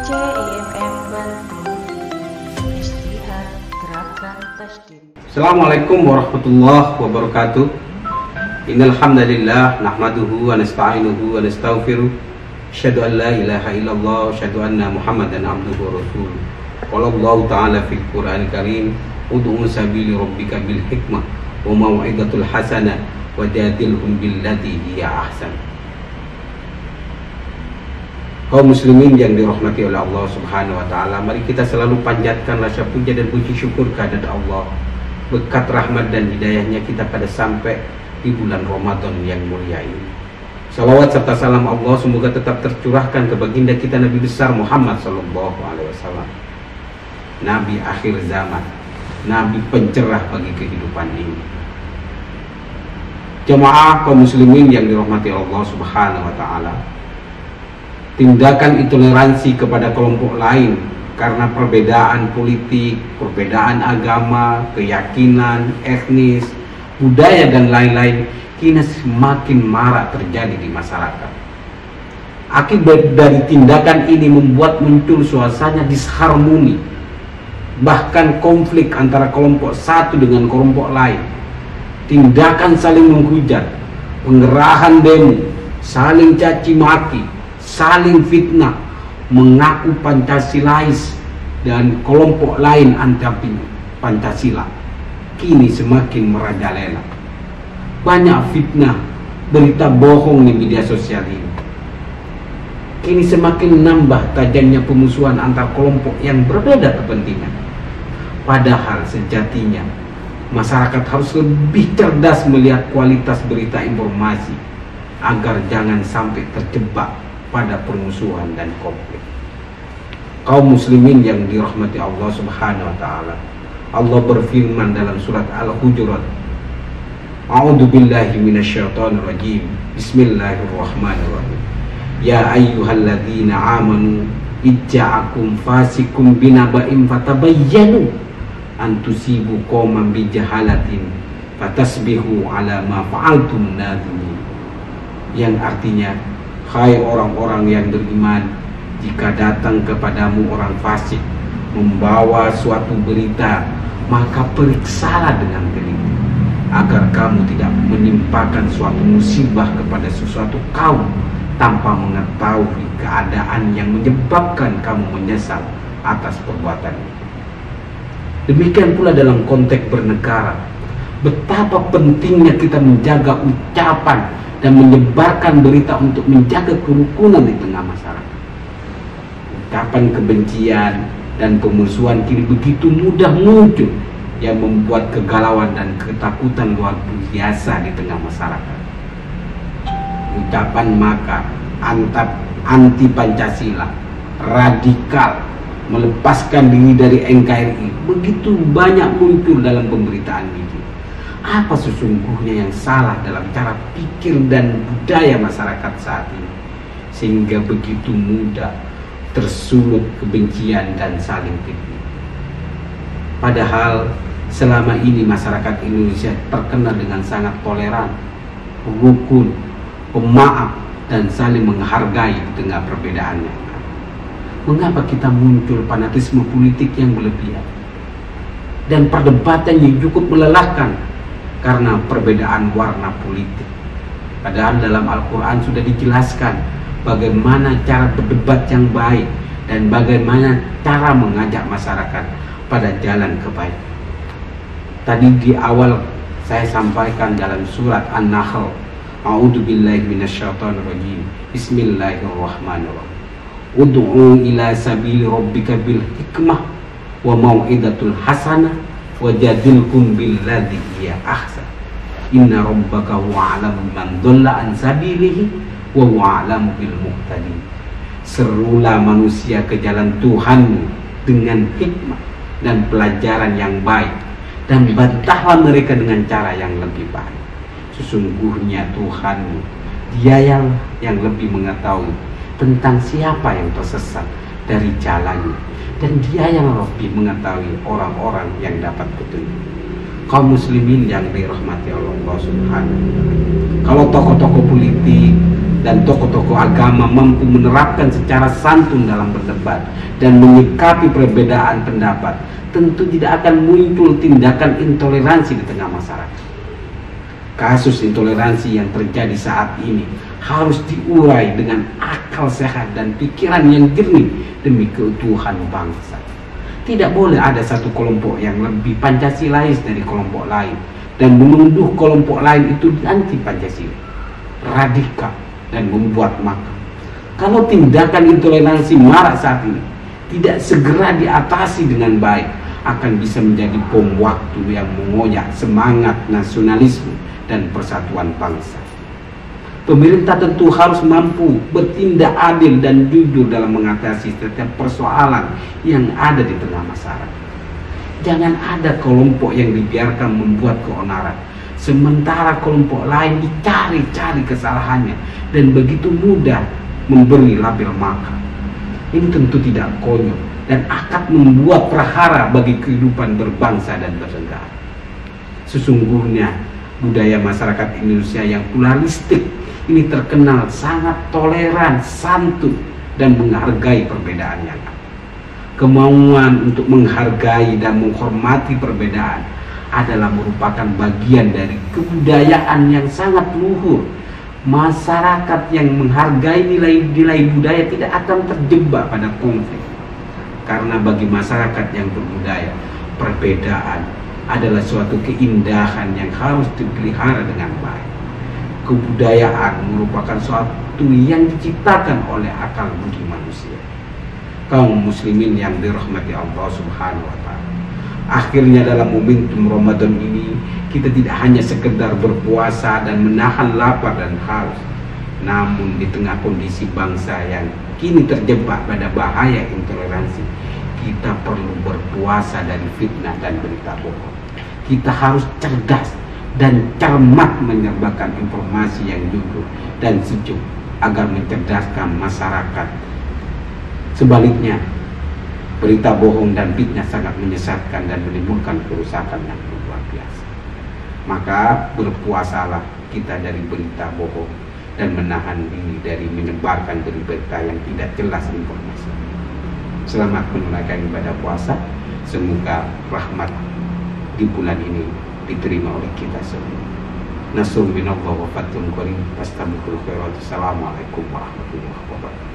CIMM Bantul, Ijtihad Gerakan Tasdid. Assalamualaikum warahmatullahi wabarakatuh. Innal hamdalillah nahmaduhu wa nasta'inuhu wa nastaghfiruh. Asyhadu an la ilaha illallah wa asyhadu anna Muhammadan abduhu wa rasuluh. Qala Allah ta'ala fil Qur'anil Karim, ud'u sabili rabbika bil hikmah wa mau'izatul hasanah wajadilhum billati hiya ahsan. Kaum muslimin yang dirahmati oleh Allah Subhanahu wa taala, mari kita selalu panjatkan rasa puja dan puji syukur kehadirat Allah. Berkat rahmat dan hidayahnya kita pada sampai di bulan Ramadan yang mulia ini. Salawat serta salam Allah semoga tetap tercurahkan ke baginda kita Nabi besar Muhammad sallallahu alaihi wasallam. Nabi akhir zaman, nabi pencerah bagi kehidupan ini. Jemaah kaum muslimin yang dirahmati Allah Subhanahu wa taala, tindakan intoleransi kepada kelompok lain karena perbedaan politik, perbedaan agama, keyakinan, etnis, budaya dan lain-lain kini semakin marak terjadi di masyarakat. Akibat dari tindakan ini membuat muncul suasana disharmoni, bahkan konflik antara kelompok satu dengan kelompok lain. Tindakan saling menghujat, pengerahan demo, saling caci maki, saling fitnah, mengaku Pancasilais dan kelompok lain anti Pancasila kini semakin merajalela. Banyak fitnah, berita bohong di media sosial ini. Kini semakin menambah tajamnya pemusuhan antar kelompok yang berbeda kepentingan. Padahal sejatinya masyarakat harus lebih cerdas melihat kualitas berita informasi agar jangan sampai terjebak pada permusuhan dan konflik. Kaum muslimin yang dirahmati Allah Subhanahu wa taala, Allah berfirman dalam surat Al-Hujurat, A'udzu billahi minasyaitonir rajim. Bismillahirrahmanirrahim. Ya ayyuhalladzina amanu ijja'akum fasikum binaba'in fatabayyanu an tusibu qauman bijahalatin fatasbihu ala ma fa'altum nadhimin. Yang artinya, hai orang-orang yang beriman, jika datang kepadamu orang fasik membawa suatu berita, maka periksalah dengan teliti, agar kamu tidak menimpakan suatu musibah kepada sesuatu kaum tanpa mengetahui keadaan yang menyebabkan kamu menyesal atas perbuatan itu. Demikian pula dalam konteks bernegara, betapa pentingnya kita menjaga ucapan dan menyebarkan berita untuk menjaga kerukunan di tengah masyarakat. Ucapan kebencian dan pemusuhan kini begitu mudah muncul yang membuat kegalauan dan ketakutan luar biasa di tengah masyarakat. Ucapan makar, anti Pancasila, radikal, melepaskan diri dari NKRI begitu banyak muncul dalam pemberitaan media. Apa sesungguhnya yang salah dalam cara pikir dan budaya masyarakat saat ini sehingga begitu mudah tersulut kebencian dan saling fitnah? Padahal selama ini masyarakat Indonesia terkenal dengan sangat toleran, rukun, pemaaf, dan saling menghargai di tengah perbedaannya. Mengapa kita muncul fanatisme politik yang berlebihan dan perdebatan yang cukup melelahkan karena perbedaan warna politik? Padahal dalam Al-Quran sudah dijelaskan bagaimana cara berdebat yang baik dan bagaimana cara mengajak masyarakat pada jalan kebaikan. Tadi di awal saya sampaikan dalam surat An-Nahl, A'udzu billahi minasyaitonir rajim. Bismillahirrahmanirrahim. Ud'u ila sabili rabbika bil hikmah wa mau'izatul hasanah wajadilhum billadzi hiya ahsan. Inna rabbaka huwa a'lamu man dhalla an sabilihi wa huwa a'lamu bil muhtadin. Serulah manusia ke jalan Tuhanmu dengan hikmah dan pelajaran yang baik, dan bantahlah mereka dengan cara yang lebih baik. Sesungguhnya Tuhanmu, Dia yang lebih mengetahui tentang siapa yang tersesat dari jalannya, dan Dia yang lebih mengetahui orang-orang yang dapat petunjuk. Kaum muslimin yang dirahmati Allah Subhanahu wa taala, kalau tokoh-tokoh politik, dan tokoh-tokoh agama mampu menerapkan secara santun dalam berdebat dan menyikapi perbedaan pendapat, tentu tidak akan muncul tindakan intoleransi di tengah masyarakat. Kasus intoleransi yang terjadi saat ini harus diurai dengan akal sehat dan pikiran yang jernih demi keutuhan bangsa. Tidak boleh ada satu kelompok yang lebih Pancasilais dari kelompok lain dan menuduh kelompok lain itu anti Pancasila, radikal, dan membuat makar. Kalau tindakan intoleransi marak saat ini tidak segera diatasi dengan baik, akan bisa menjadi bom waktu yang mengoyak semangat nasionalisme dan persatuan bangsa. Pemerintah tentu harus mampu bertindak adil dan jujur dalam mengatasi setiap persoalan yang ada di tengah masyarakat. Jangan ada kelompok yang dibiarkan membuat keonaran, sementara kelompok lain dicari-cari kesalahannya dan begitu mudah memberi label makar. Ini tentu tidak konyol dan akan membuat prahara bagi kehidupan berbangsa dan bernegara. Sesungguhnya budaya masyarakat Indonesia yang pluralistik ini terkenal sangat toleran, santun, dan menghargai perbedaan yang ada. Kemauan untuk menghargai dan menghormati perbedaan adalah merupakan bagian dari kebudayaan yang sangat luhur. Masyarakat yang menghargai nilai-nilai budaya tidak akan terjebak pada konflik. Karena bagi masyarakat yang berbudaya, perbedaan adalah suatu keindahan yang harus dipelihara dengan baik. Kebudayaan merupakan suatu yang diciptakan oleh akal budi manusia. Kaum muslimin yang dirahmati Allah Subhanahu wa Ta'ala, akhirnya dalam momentum Ramadan ini kita tidak hanya sekedar berpuasa dan menahan lapar dan haus, namun di tengah kondisi bangsa yang kini terjebak pada bahaya intoleransi, kita perlu berpuasa dari fitnah dan berita bohong. Kita harus cerdas dan cermat menyebarkan informasi yang jujur dan sejuk agar mencerdaskan masyarakat. Sebaliknya, berita bohong dan fitnah sangat menyesatkan dan menimbulkan kerusakan yang luar biasa. Maka berpuasalah kita dari berita bohong dan menahan diri dari menyebarkan berita yang tidak jelas informasi. Selamat menunaikan ibadah puasa. Semoga rahmat di bulan ini diterima oleh kita semua. Nasrun minallah wa fathun qarib. Astabikul khairat. Assalamualaikum warahmatullahi wabarakatuh.